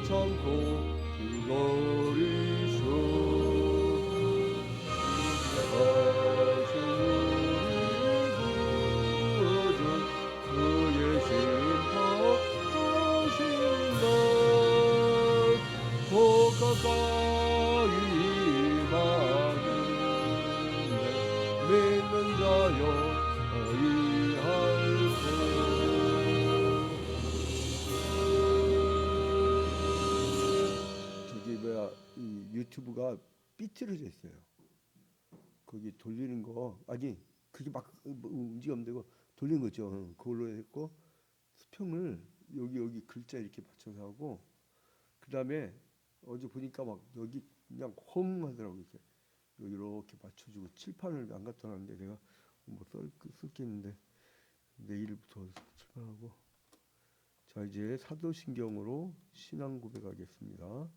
참고 기다리소. 다시 우리 구원은 그의 심판하신다. 더 가까이 가는데 믿는 자여 어이할세. 저기 뭐야, 이 유튜브가 삐뚤어져 있어요. 거기 돌리는 거, 아니 그게 막 움직이면 안 되고 돌리는 거죠. 그걸로 했고, 수평을 여기 글자 이렇게 맞춰서 하고, 그 다음에 어제 보니까 막 여기 그냥 헝 하더라고. 이렇게 맞춰주고, 칠판을 안 갖다 놨는데 내가 뭐 쓸게 있는데 내일부터 칠판하고. 자, 이제 사도신경으로 신앙 고백하겠습니다.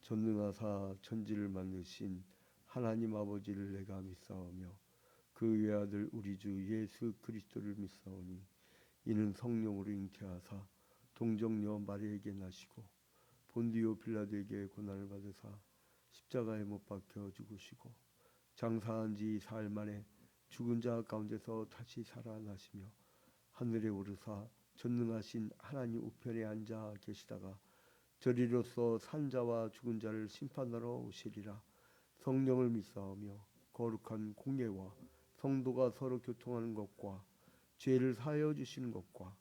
전능하사 천지를 만드신 하나님 아버지를 내가 믿사오며 그 외아들 우리 주 예수 그리스도를 믿사오니 이는 성령으로 잉태하사 동정녀 마리에게 나시고 본디오 빌라도에게 고난을 받으사 십자가에 못 박혀 죽으시고 장사한 지 사흘 만에 죽은 자 가운데서 다시 살아나시며 하늘에 오르사 전능하신 하나님 우편에 앉아 계시다가 저리로서 산 자와 죽은 자를 심판하러 오시리라. 성령을 믿사오며 거룩한 공예와 성도가 서로 교통하는 것과 죄를 사하여 주시는 것과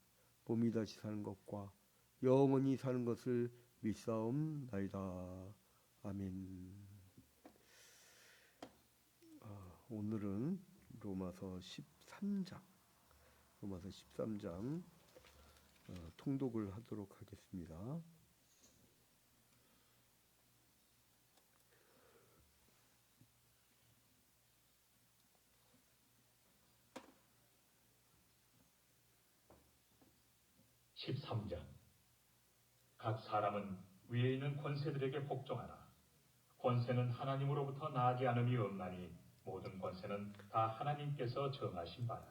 몸이 다시 사는 것과 영원히 사는 것을 믿사옵나이다. 아멘. 오늘은 로마서 13장 통독을 하도록 하겠습니다. (13장) 각 사람은 위에 있는 권세들에게 복종하라. 권세는 하나님으로부터 나지 않음이 없나니 모든 권세는 다 하나님께서 정하신 바라.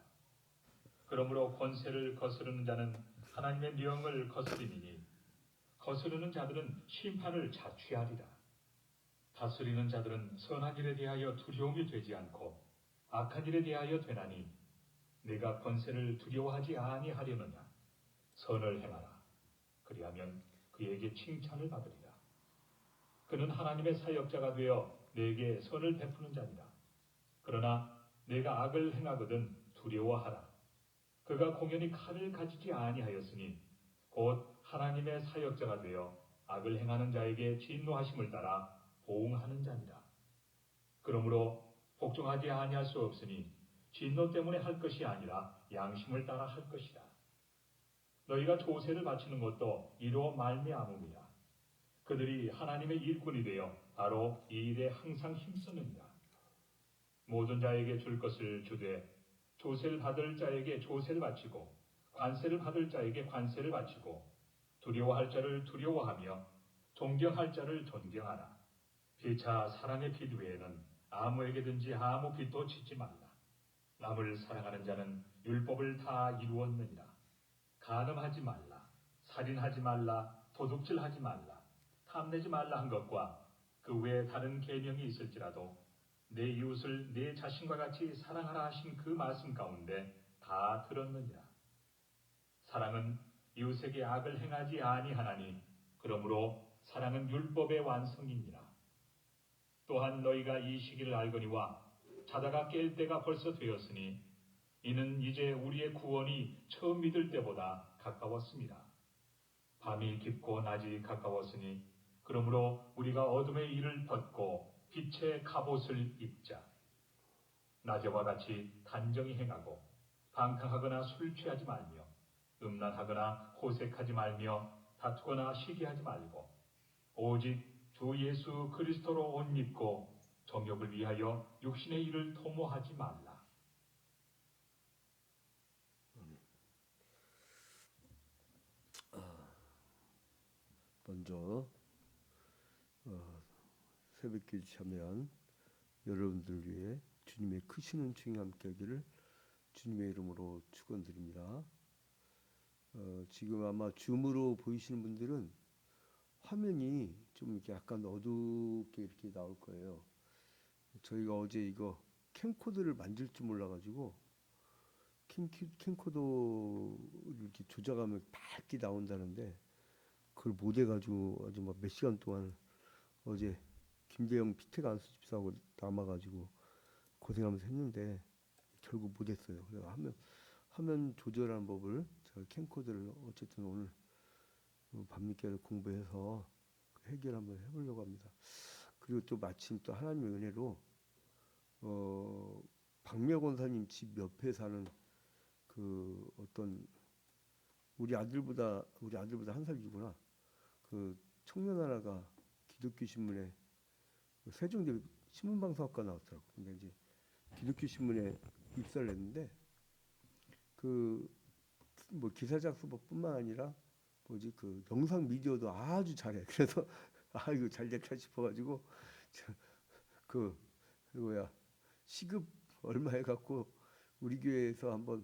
그러므로 권세를 거스르는 자는 하나님의 명을 거스림이니 거스르는 자들은 심판을 자취하리라. 다스리는 자들은 선한 일에 대하여 두려움이 되지 않고 악한 일에 대하여 되나니 내가 권세를 두려워하지 아니하려느냐. 선을 행하라. 그리하면 그에게 칭찬을 받으리라. 그는 하나님의 사역자가 되어 내게 선을 베푸는 자니라. 그러나 내가 악을 행하거든 두려워하라. 그가 공연히 칼을 가지지 아니하였으니 곧 하나님의 사역자가 되어 악을 행하는 자에게 진노하심을 따라 보응하는 자니라. 그러므로 복종하지 아니할 수 없으니 진노 때문에 할 것이 아니라 양심을 따라 할 것이라. 너희가 조세를 바치는 것도 이로 말미암음이라. 그들이 하나님의 일꾼이 되어 바로 이 일에 항상 힘쓰느니라. 모든 자에게 줄 것을 주되 조세를 받을 자에게 조세를 바치고 관세를 받을 자에게 관세를 바치고 두려워할 자를 두려워하며 존경할 자를 존경하라. 피차 사랑의 빚 외에는 아무에게든지 아무 빚도 짓지 말라. 남을 사랑하는 자는 율법을 다 이루었느니라. 간음하지 말라, 살인하지 말라, 도둑질하지 말라, 탐내지 말라 한 것과 그 외에 다른 계명이 있을지라도 내 이웃을 내 자신과 같이 사랑하라 하신 그 말씀 가운데 다 들었느니라. 사랑은 이웃에게 악을 행하지 아니하나니 그러므로 사랑은 율법의 완성이니라. 또한 너희가 이 시기를 알거니와 자다가 깰 때가 벌써 되었으니 이는 이제 우리의 구원이 처음 믿을 때보다 가까웠습니다. 밤이 깊고 낮이 가까웠으니 그러므로 우리가 어둠의 일을 벗고 빛의 갑옷을 입자. 낮에와 같이 단정히 행하고 방탕하거나 술 취하지 말며 음란하거나 호색하지 말며 다투거나 시기하지 말고 오직 주 예수 그리스도로 옷 입고 정욕을 위하여 육신의 일을 도모하지 말라. 먼저 새벽기도 참여한 여러분들 위해 주님의 크신 은총이 함께 하기를 주님의 이름으로 축원드립니다. 지금 아마 줌으로 보이시는 분들은 화면이 좀 이렇게 약간 어둡게 이렇게 나올 거예요. 저희가 어제 이거 캠코더를 만질 줄 몰라가지고 캠코더를 이렇게 조작하면 밝게 나온다는데 그걸 못 해가지고 아주 막 몇 시간 동안 어제 김대영 피택 안수 집사하고 남아가지고 고생하면서 했는데 결국 못했어요. 그래서 화면 조절하는 법을 제가 캠코더를 어쨌든 오늘 밤늦게 공부해서 해결 한번 해보려고 합니다. 그리고 또 마침 또 하나님의 은혜로 박미화 권사님 집 옆에 사는 그 어떤 우리 아들보다 한 살 이구나. 그 청년 하나가 기독교 신문에 세종대 신문방송학과 나왔더라고. 근데 이제 기독교 신문에 입사를 했는데 그 뭐 기사 작성법뿐만 아니라 뭐지 그 영상 미디어도 아주 잘해. 그래서 아 이거 잘 됐다 싶어가지고 그 뭐야 시급 얼마 해갖고 우리 교회에서 한번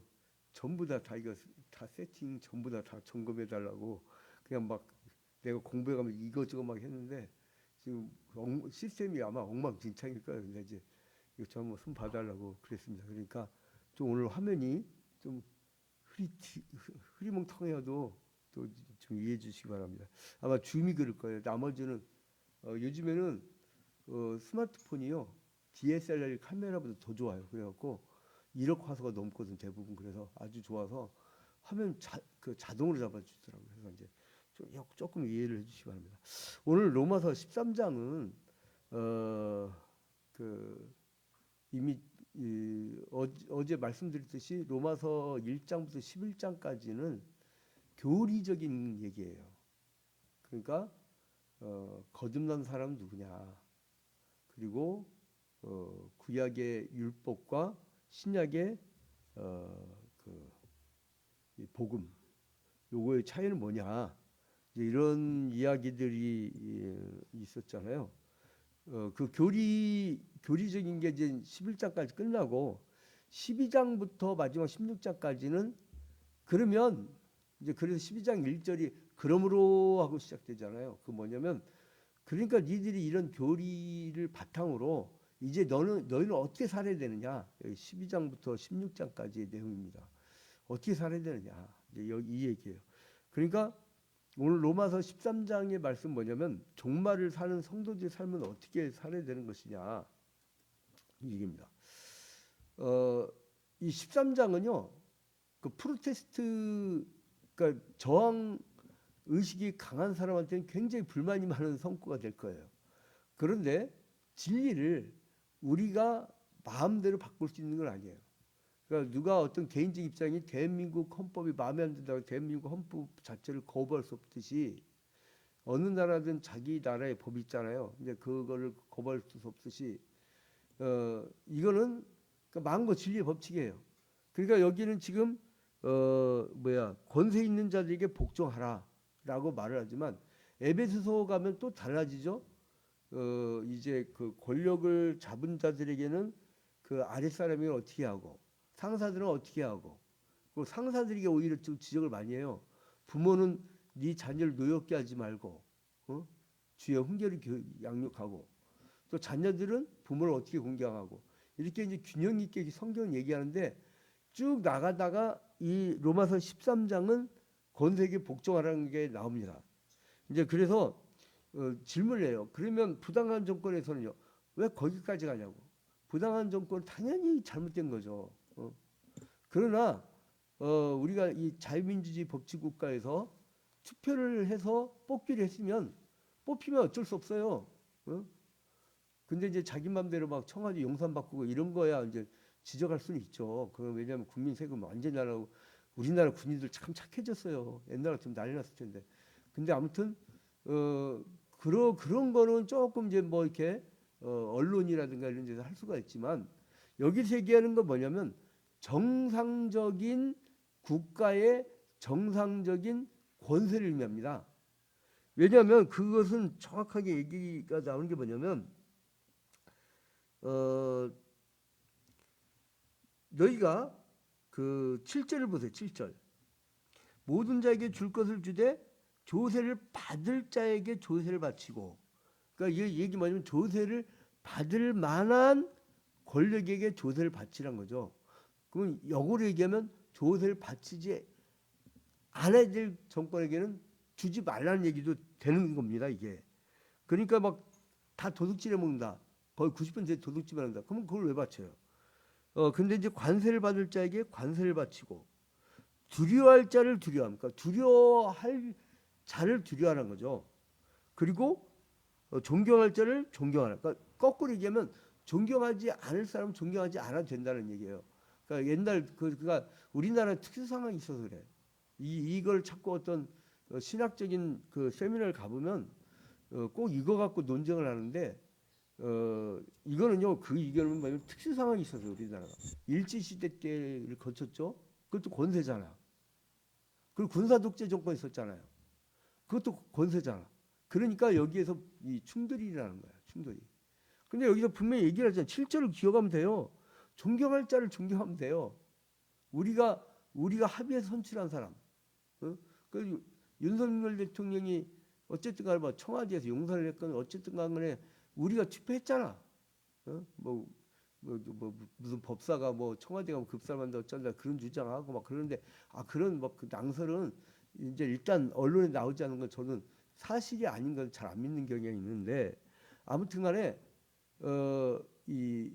전부 다 이거 다 세팅 전부 다 점검해 달라고 그냥 막 내가 공부해가면 이것저것 막 했는데 지금 시스템이 아마 엉망진창일 거예요. 근데 이제 이거 좀 한번 손 봐달라고 그랬습니다. 그러니까 좀 오늘 화면이 좀 흐리멍텅해도 또 좀 이해해 주시기 바랍니다. 아마 줌이 그럴 거예요. 나머지는 요즘에는 스마트폰이요 DSLR 카메라보다 더 좋아요. 그래갖고 1억 화소가 넘거든 대부분. 그래서 아주 좋아서 화면 자동으로 잡아주더라고요. 그래서 이제 조금 이해를 해주시기 바랍니다. 오늘 로마서 13장은 이미 어제 말씀드렸듯이 로마서 1장부터 11장까지는 교리적인 얘기예요. 그러니까 거듭난 사람은 누구냐, 그리고 구약의 율법과 신약의 이 복음, 요거의 차이는 뭐냐, 이제 이런 이야기들이 있었잖아요. 그 교리적인 게 이제 11장까지 끝나고 12장부터 마지막 16장까지는 그러면 이제 그래서 12장 1절이 그러므로 하고 시작되잖아요. 그 뭐냐면 그러니까 니들이 이런 교리를 바탕으로 이제 너희는 어떻게 살아야 되느냐. 여기 12장부터 16장까지의 내용입니다. 어떻게 살아야 되느냐. 이제 여기 이 얘기예요. 그러니까 오늘 로마서 13장의 말씀 뭐냐면 종말을 사는 성도들의 삶은 어떻게 살아야 되는 것이냐 이 얘기입니다. 이 13장은요 그 프로테스트 그러니까 저항 의식이 강한 사람한테는 굉장히 불만이 많은 성과가 될 거예요. 그런데 진리를 우리가 마음대로 바꿀 수 있는 건 아니에요. 그러니까 누가 어떤 개인적 입장이 대한민국 헌법이 마음에 안 든다고 대한민국 헌법 자체를 거부할 수 없듯이 어느 나라든 자기 나라의 법이 있잖아요. 근데 그거를 거부할 수 없듯이 이거는 그러니까 만고 진리의 법칙이에요. 그러니까 여기는 지금 권세 있는 자들에게 복종하라라고 말을 하지만 에베소서 가면 또 달라지죠. 이제 그 권력을 잡은 자들에게는 그 아랫사람이 어떻게 하고 상사들은 어떻게 하고, 그 상사들에게 오히려 좀 지적을 많이 해요. 부모는 네 자녀를 노엽게 하지 말고 주의 훈계를 양육하고, 또 자녀들은 부모를 어떻게 공경하고, 이렇게 이제 균형 있게 성경은 얘기하는데 쭉 나가다가 이 로마서 13장은 권세에게 복종하라는 게 나옵니다. 이제 그래서 질문을 해요. 그러면 부당한 정권에서는요 왜 거기까지 가냐고. 부당한 정권 당연히 잘못된 거죠. 그러나 우리가 이 자유민주주의 법치국가에서 투표를 해서 뽑기를 했으면 뽑히면 어쩔 수 없어요. 근데 이제 자기 맘대로 막 청와대 용산 바꾸고 이런 거야 이제 지적할 수는 있죠. 그건 왜냐하면 국민 세금 완전히 나라고. 우리나라 군인들 참 착해졌어요. 옛날 같으면 난리 났을 텐데. 근데 아무튼 그런 거는 조금 이제 뭐 이렇게 언론이라든가 이런 데서 할 수가 있지만 여기서 얘기하는 건 뭐냐면 정상적인 국가의 정상적인 권세를 의미합니다. 왜냐하면 그것은 정확하게 얘기가 나오는 게 뭐냐면 너희가 그 7절을 보세요. 7절. 모든 자에게 줄 것을 주되 조세를 받을 자에게 조세를 바치고, 그러니까 이 얘기 뭐냐면 조세를 받을 만한 권력에게 조세를 바치란 거죠. 그럼 역으로 얘기하면 조세를 바치지 않아야 될 정권에게는 주지 말라는 얘기도 되는 겁니다, 이게. 그러니까 막 다 도둑질해 먹는다. 거의 90% 도둑질만 한다. 그러면 그걸 왜 바쳐요? 근데 이제 관세를 받을 자에게 관세를 바치고, 두려워할 자를 두려워함. 그러니까 두려워할 자를 두려워하는 거죠. 그리고 존경할 자를 존경하라. 그러니까 거꾸로 얘기하면 존경하지 않을 사람은 존경하지 않아도 된다는 얘기예요. 그러니까 옛날 그러니까 우리나라 특수 상황이 있어서 그래. 이걸 자꾸 어떤 신학적인 그 세미나를 가보면 꼭 이거 갖고 논쟁을 하는데, 이거는요, 그 이견은 뭐냐면 특수 상황이 있어서 우리나라가 일제 시대 때를 거쳤죠. 그것도 권세잖아. 그리고 군사 독재 정권 있었잖아요. 그것도 권세잖아. 그러니까 여기에서 이 충돌이 일어나는 거야. 충돌이. 근데 여기서 분명히 얘기를 하잖아요. 7절을 기억하면 돼요. 존경할 자를 존경하면 돼요. 우리가 합의해서 선출한 사람. 그 윤석열 대통령이 어쨌든 간에 뭐 청와대에서 용서를 했건 어쨌든 간에 우리가 투표했잖아. 무슨 법사가 뭐 청와대가 급사만다 어쩐다 그런 주장하고 막 그러는데, 그런 뭐 그 낭설은 이제 일단 언론에 나오지 않은 건 저는 사실이 아닌 건 잘 안 믿는 경향이 있는데, 아무튼간에 이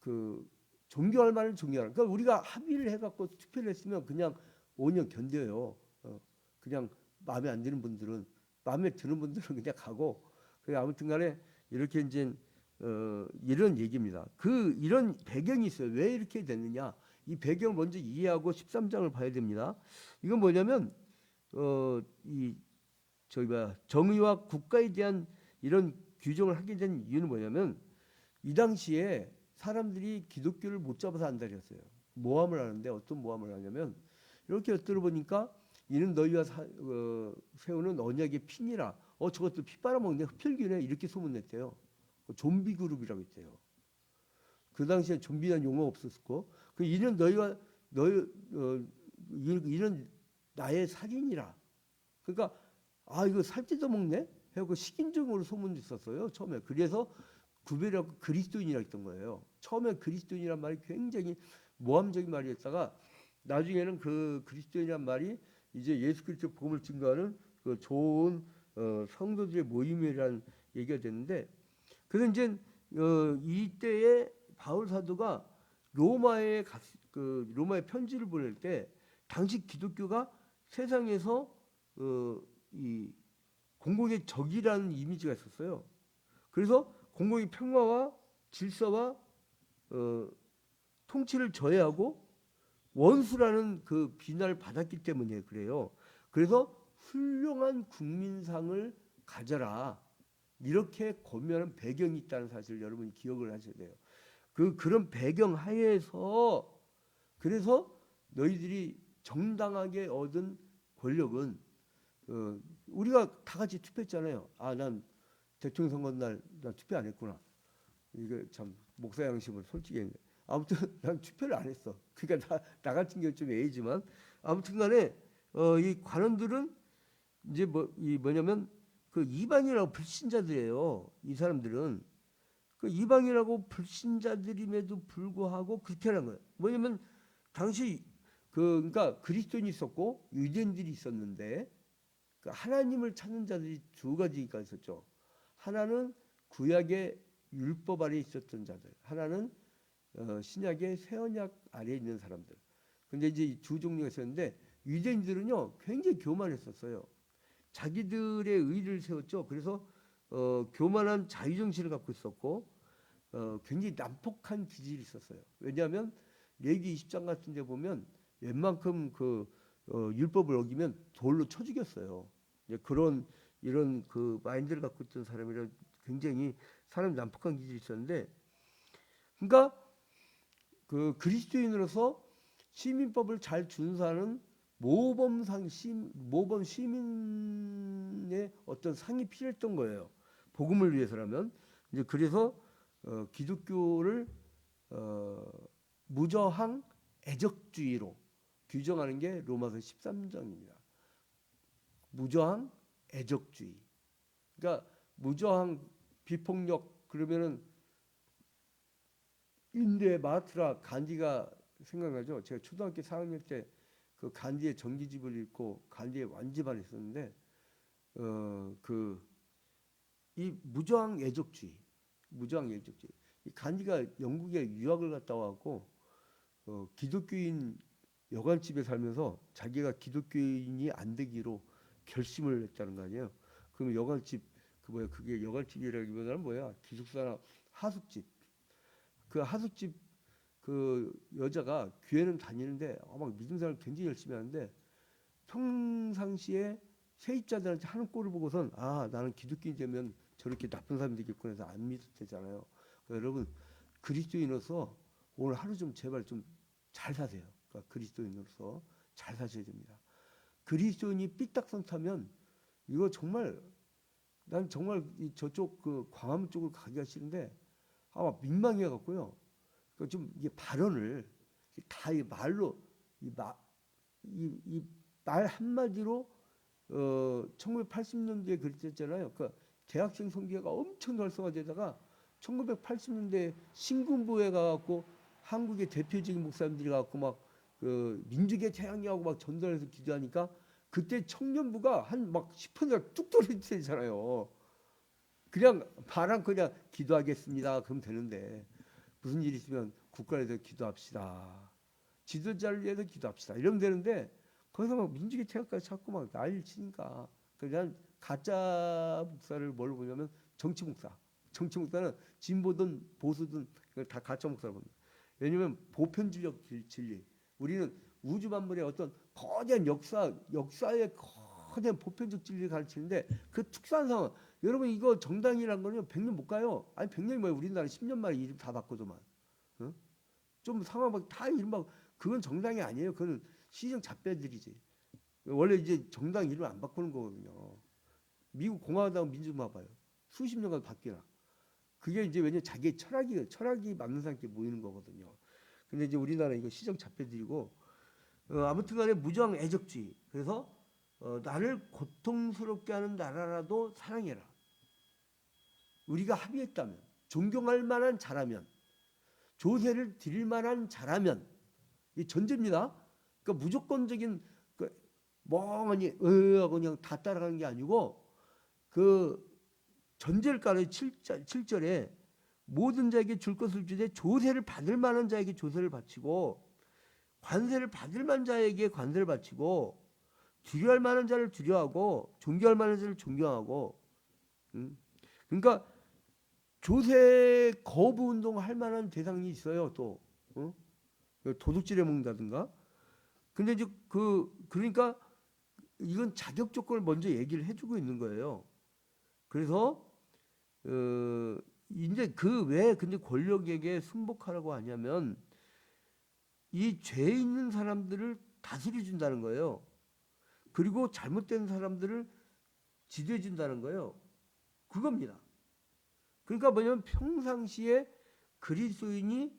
그 존경할 만한 존경하라. 그러니까 우리가 합의를 해갖고 투표를 했으면 그냥 5년 견뎌요. 그냥 마음에 안 드는 분들은, 마음에 드는 분들은 그냥 가고. 그래 아무튼간에 이렇게 이제 이런 얘기입니다. 이런 배경이 있어요. 왜 이렇게 됐느냐? 이 배경을 먼저 이해하고 13장을 봐야 됩니다. 이건 뭐냐면 정의와 국가에 대한 이런 규정을 하게 된 이유는 뭐냐면, 이 당시에 사람들이 기독교를 못 잡아서 안달이었어요. 모함을 하는데 어떤 모함을 하냐면, 이렇게 들어보니까 이는 너희와 세우는 언약의 피니라. 저것도 피 빨아먹는데 흡혈귀네, 이렇게 소문냈대요. 좀비 그룹이라고 했대요. 그 당시에 좀비란 용어 없었고, 이는 이는 나의 살인이라. 그러니까 이거 살찌도 먹네 하고 식인종으로 소문냈었어요, 처음에. 그래서 구별하고 그리스도인이라 했던 거예요. 처음에 그리스도인이란 말이 굉장히 모함적인 말이었다가, 나중에는 그 그리스도인이란 말이 이제 예수 그리스도 복음을 증거하는 그 좋은 성도들의 모임이라는 얘기가 됐는데, 그래서 이제 이때에 바울 사도가 로마에 편지를 보낼 때, 당시 기독교가 세상에서 이 공공의 적이라는 이미지가 있었어요. 그래서 공공의 평화와 질서와 통치를 저해하고 원수라는 그 비난을 받았기 때문에 그래요. 그래서 훌륭한 국민상을 가져라, 이렇게 권면한 배경이 있다는 사실을 여러분이 기억을 하셔야 돼요. 그런 배경 하에서, 그래서 너희들이 정당하게 얻은 권력은, 우리가 다 같이 투표했잖아요. 난 대통령 선거 날 난 투표 안 했구나. 이거 참 목사 양심은 솔직히 아무튼 난 투표를 안 했어. 그러니까 나 같은 경우 좀 애지만, 아무튼간에 이 관원들은 이제 뭐냐면 그 이방이라고 불신자들이에요. 이 사람들은 그 이방이라고 불신자들임에도 불구하고 그렇게 하는 거예요. 뭐냐면 당시 그러니까 그리스도인이 있었고 유대인들이 있었는데, 그 하나님을 찾는 자들이 두 가지가 있었죠. 하나는 구약의 율법 아래 있었던 자들, 하나는 신약의 새 언약 아래 있는 사람들. 근데 이제 두 종류가 있었는데, 유대인들은요 굉장히 교만했었어요. 자기들의 의를 세웠죠. 그래서 교만한 자유정신을 갖고 있었고, 굉장히 난폭한 기질이 있었어요. 왜냐하면 레위기 20장 같은 데 보면 웬만큼 율법을 어기면 돌로 쳐 죽였어요. 이런 그 마인드를 갖고 있던 사람이라 굉장히 사람 난폭한 기질이 있었는데, 그러니까 그 그리스도인으로서 시민법을 잘 준수하는 모범 시민의 어떤 상이 필요했던 거예요. 복음을 위해서라면. 이제 그래서 기독교를 무저항 애적주의로, 규정하는 게 로마서 13장입니다. 무저항 애적주의. 그러니까 무저항 비폭력 그러면은 인데 마하트라 간디가 생각나죠. 제가 초등학교 4학년 때 그 간디의 전기집을 읽고 간디의 완지반을 했었는데 그 이 무저항 애적주의, 이 간디가 영국에 유학을 갔다 와갖고 기독교인 여관집에 살면서 자기가 기독교인이 안 되기로 결심을 했다는 거 아니에요. 그럼 여관집 그게 여관집이라기보다는 뭐야? 기숙사나 하숙집. 그 하숙집 그 여자가 교회는 다니는데 막 믿음 생활 굉장히 열심히 하는데 평상시에 세입자들한테 하는 꼴을 보고선 나는 기독교인 되면 저렇게 나쁜 사람이 되겠구나 해서 안 믿었대잖아요. 그러니까 여러분 그리스도인으로서 오늘 하루 좀 제발 좀 잘 사세요. 그러니까 그리스도인으로서 잘 사셔야 됩니다. 그리스도인이 삐딱선 타면 이거 정말 난 정말 저쪽 그 광화문 쪽으로 가기가 싫은데 민망해 갖고요. 좀 이게 발언을 다 이 말로 이 말 한마디로 1980년대에 그랬잖아요. 그 대학생 선교회가 엄청 활성화되다가 1980년대 신군부에 가갖고 한국의 대표적인 목사님들이 가갖고 막 그 민족의 태양이하고 막 전달해서 기도하니까 그때 청년부가 한 막 10%가 뚝 떨어지잖아요. 그냥 바람 그냥 기도하겠습니다. 그럼 되는데 무슨 일이 있으면 국가에 대해서 기도합시다. 지도자를 위해서 기도합시다. 이러면 되는데 거기서 막 민족의 태양까지 찾고 막 난리를 치니까 그냥 가짜 목사를 뭘로 보냐면 정치 목사. 정치 목사는 진보든 보수든 다 가짜 목사를 봅니다. 왜냐하면 보편주의적 진리. 우리는 우주 만물의 어떤 거대한 역사의 거대한 보편적 진리를 가르치는데 그 특수한 상황. 여러분 이거 정당이란 거는 100년 못 가요. 아니 100년이 뭐야. 우리나라 10년 만에 이름 다 바꾸더만. 어? 좀 상황 막 다 이름 막 그건 정당이 아니에요. 그건 시정 잡배들이지. 원래 이제 정당 이름 안 바꾸는 거거든요. 미국 공화당 민주주의 봐요. 수십 년간 바뀌나. 그게 이제 왜냐면 자기의 철학이 맞는 사람께 모이는 거거든요. 근데 이제 우리나라 이거 시정 잡배들이고 아무튼간에 무저항 애적주의. 그래서 나를 고통스럽게 하는 나라라도 사랑해라. 우리가 합의했다면, 존경할 만한 자라면, 조세를 드릴 만한 자라면, 이 전제입니다. 그러니까 무조건적인 멍하니 하고 그냥 다 따라가는 게 아니고 그 전제를 깔아요. 7절에 모든 자에게 줄 것을 주되 조세를 받을 만한 자에게 조세를 바치고 관세를 받을 만한 자에게 관세를 바치고 두려워할 만한 자를 두려워하고 존경할 만한 자를 존경하고 그러니까 조세 거부 운동을 할 만한 대상이 있어요. 또 도둑질해 먹는다든가. 근데 이제 그러니까 이건 자격 조건을 먼저 얘기를 해주고 있는 거예요. 그래서 이제 그 왜 근데 권력에게 순복하라고 하냐면 이 죄 있는 사람들을 다스려 준다는 거예요. 그리고 잘못된 사람들을 지도해 준다는 거예요. 그겁니다. 그러니까 뭐냐면 평상시에 그리스도인이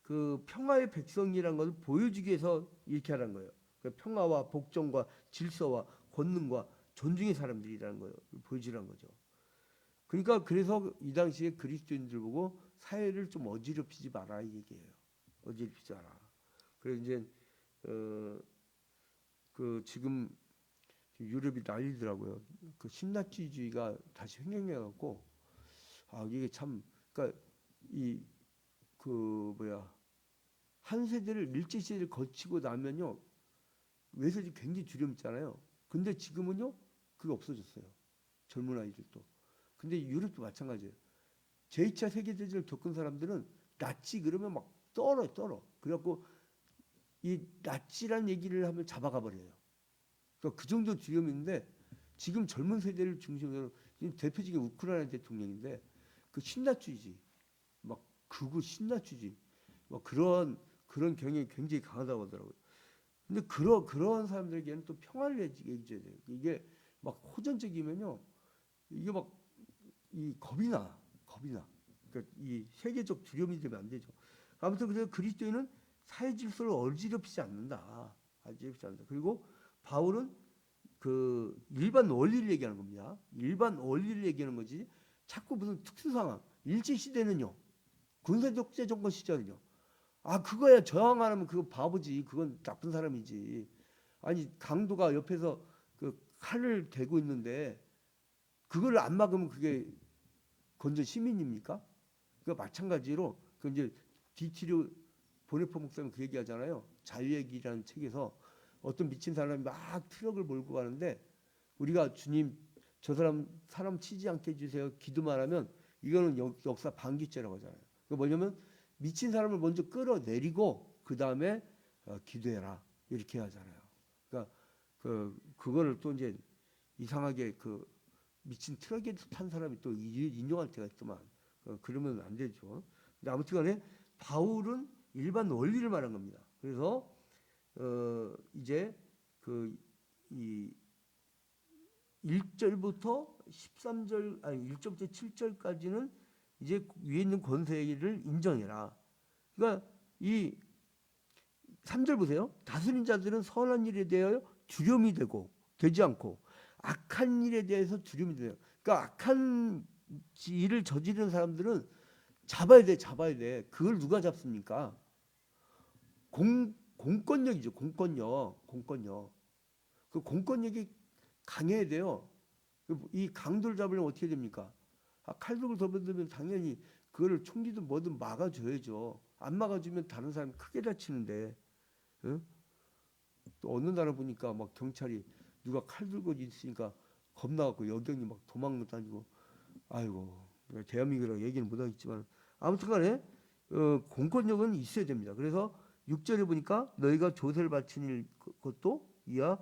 그 평화의 백성이라는 것을 보여주기 위해서 이렇게 하라는 거예요. 그 평화와 복종과 질서와 권능과 존중의 사람들이라는 거예요. 보여주라는 거죠. 그러니까 그래서 이 당시에 그리스도인들 보고 사회를 좀 어지럽히지 마라 이 얘기예요. 어지럽히지 마라. 그래서 이제 그 지금 유럽이 난리더라고요. 그 신나치주의가 다시 횡행해갖고 이게 참 그러니까 한 세대를 일제 시대를 거치고 나면요 외세들이 굉장히 두려움있잖아요. 근데 지금은요 그게 없어졌어요. 젊은 아이들도. 근데 유럽도 마찬가지예요. 제2차 세계대전을 겪은 사람들은 나치 그러면 막 떨어. 그래갖고 이 나치란 얘기를 하면 잡아가 버려요. 그러니까 그 정도 두려움이 있는데 지금 젊은 세대를 중심으로 대표적인 우크라이나 대통령인데 그 신나주의지 막 극우 신나주의지 막 그런 경향이 굉장히 강하다고 하더라고요. 근데 그런 사람들에게는 또 평화를 얘기해줘야 돼요. 이게 막 호전적이면요 이게 막 이 겁이 나. 그러니까 이 세계적 두려움이 되면 안 되죠. 아무튼 그래서 그리스도인은 사회 질서를 어지럽히지 않는다. 아주 쉽지 않다. 그리고 바울은 그 일반 원리를 얘기하는 겁니다. 일반 원리를 얘기하는 거지. 자꾸 무슨 특수 상황. 일제 시대는요. 군사 독재 정권 시절은요. 아 그거야 저항 안 하면 그거 바보지. 그건 나쁜 사람이지. 아니 강도가 옆에서 그 칼을 대고 있는데 그걸 안 막으면 그게 건전 시민입니까? 그 마찬가지로 그 이제 디티류 보네포 목사님 그 얘기하잖아요. 자유의 길이라는 책에서 어떤 미친 사람이 막 트럭을 몰고 가는데 우리가 주님 저 사람 치지 않게 해주세요. 기도만 하면 이거는 역사 반기죄라고 하잖아요. 그 뭐냐면 미친 사람을 먼저 끌어내리고 그 다음에 기도해라 이렇게 하잖아요. 그러니까 그거를 또 이제 이상하게 그 미친 트럭에 탄 사람이 또 인용할 때가 있더만 그러면 안 되죠. 근데 아무튼간에 바울은 일반 원리를 말한 겁니다. 그래서 이제 이 1절부터 13절 아니 1절부터 7절까지는 이제 위에 있는 권세를 인정해라. 그러니까 이 3절 보세요. 다스린 자들은 선한 일에 대하여 두려움이 되지 않고 악한 일에 대해서 두려움이 돼요. 그러니까 악한 일을 저지르는 사람들은 잡아야 돼. 그걸 누가 잡습니까? 공권력이죠. 공권력. 그 공권력이 강해야 돼요. 이 강도를 잡으려면 어떻게 됩니까? 칼 들고 덤벼들면 당연히 그거를 총기든 뭐든 막아줘야죠. 안 막아주면 다른 사람이 크게 다치는데. 응? 또 어느 나라 보니까 막 경찰이 누가 칼 들고 있으니까 겁나갖고 여경이 막 도망 다니고 아이고 대한민국이라고 얘기는 못하겠지만 아무튼간에 공권력은 있어야 됩니다. 그래서 6절에 보니까 너희가 조세를 바치는 것도 이와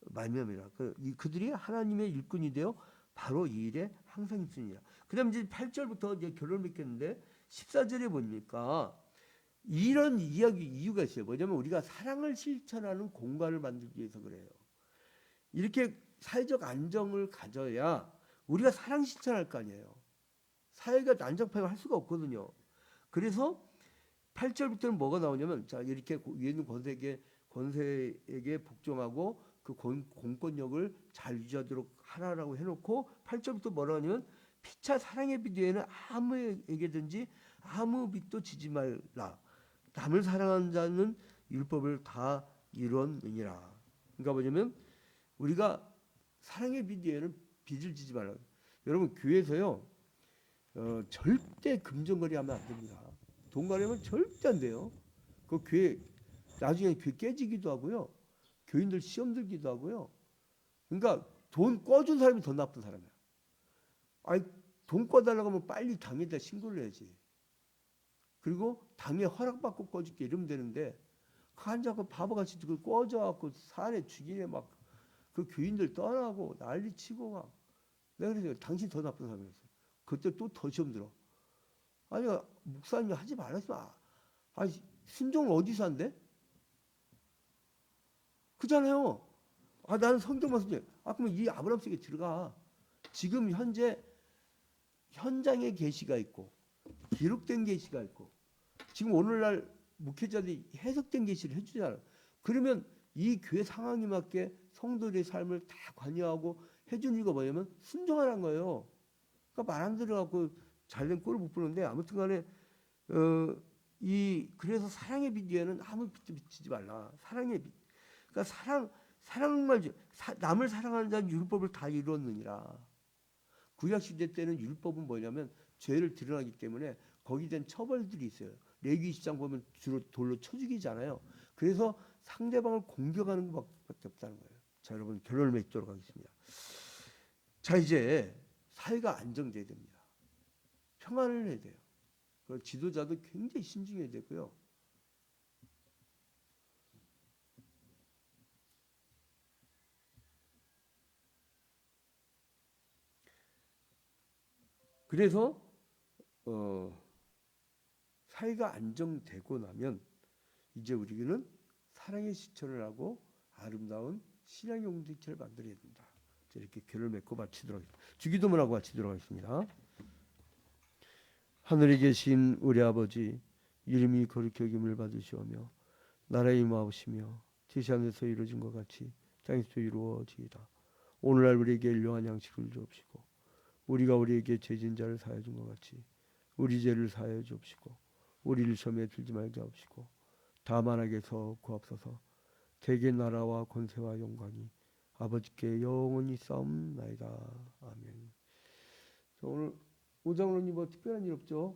말미암이라. 그들이 하나님의 일꾼이 되어 바로 이 일에 항상 있으니라. 그 다음 이제 8절부터 이제 결론을 맺겠는데 14절에 보니까 이런 이유가 있어요. 뭐냐면 우리가 사랑을 실천하는 공간을 만들기 위해서 그래요. 이렇게 사회적 안정을 가져야 우리가 사랑 실천할 거 아니에요. 사회가 안정파가 할 수가 없거든요. 그래서 8절부터는 뭐가 나오냐면 자 이렇게 위에 있는 권세에게 복종하고 그 공권력을 잘 유지하도록 하라라고 해놓고 8절부터 뭐라고 하냐면 피차 사랑의 빚 외에는 아무에게든지 아무 빚도 지지 말라. 남을 사랑하는 자는 율법을 다 이뤘느니라. 그러니까 뭐냐면 우리가 사랑의 빚 외에는 빚을 지지 말라. 여러분 교회에서요 절대 금전거래 하면 안 됩니다. 돈 가려면 절대 안 돼요. 그 교회 나중에 교회 깨지기도 하고요. 교인들 시험 들기도 하고요. 그러니까 돈 꿔준 사람이 더 나쁜 사람이야. 아니 돈 꿔달라고 하면 빨리 당에다 신고를 해야지. 그리고 당에 허락받고 꿔줄게 이러면 되는데 한자고 바보같이 그걸 꿔줘갖고 사내 죽이네 막 그 교인들 떠나고 난리치고 막 내가 그래서 당신 더 나쁜 사람이었어. 그때 또 더 시험 들어. 아니 목사님 하지 말았지 마. 아니 순종을 어디서 한대? 그잖아요. 아 나는 성경만 순종해. 아 그러면 이 아브라함 속에 들어가. 지금 현재 현장의 계시가 있고 기록된 계시가 있고 지금 오늘날 목회자들이 해석된 계시를 해주잖아. 그러면 이 교회 상황에 맞게 성도들의 삶을 다 관여하고 해주는 이유가 뭐냐면 순종하라는 거예요. 그러니까 말 안 들어갖고 잘된 꼴을 못 보는데 아무튼간에 그래서 사랑의 빚 위에는 아무 빚도 비치지 말라. 사랑의 빚. 그러니까 사랑만 남을 사랑하는 자는 율법을 다 이루었느니라. 구약 시대 때는 율법은 뭐냐면 죄를 드러나기 때문에 거기에 대한 처벌들이 있어요. 레위기 10장 보면 주로 돌로 쳐 죽이잖아요. 그래서 상대방을 공격하는 것밖에 없다는 거예요. 자, 여러분 결론을 맺도록 하겠습니다. 자, 이제 사회가 안정돼야 됩니다. 평안을 해야 돼요. 그리고 지도자도 굉장히 신중해야 되고요. 그래서 사회가 안정되고 나면 이제 우리는 사랑의 실천을 하고 아름다운 신앙의 공동체를 만들어야 된다. 이렇게 결을 맺고 마치도록 하겠습니다. 주기도문하고 마치도록 하겠습니다. 하늘에 계신 우리 아버지 이름이 거룩히 여김을 받으시오며 나라의 임하옵시며 지시하늘에서 이루어진 것 같이 땅에서도 이루어지이다. 오늘날 우리에게 일용할 양식을 주옵시고 우리가 우리에게 죄진 자를 사하여 준 것 같이 우리 죄를 사하여 주옵시고 우리를 시험에 들지 말게 하옵시고 다만 악에서 구하옵소서. 대개 나라와 권세와 영광이 아버지께 영원히 싸움나이다. 아멘. 오늘 오장로님 뭐 특별한 일 없죠?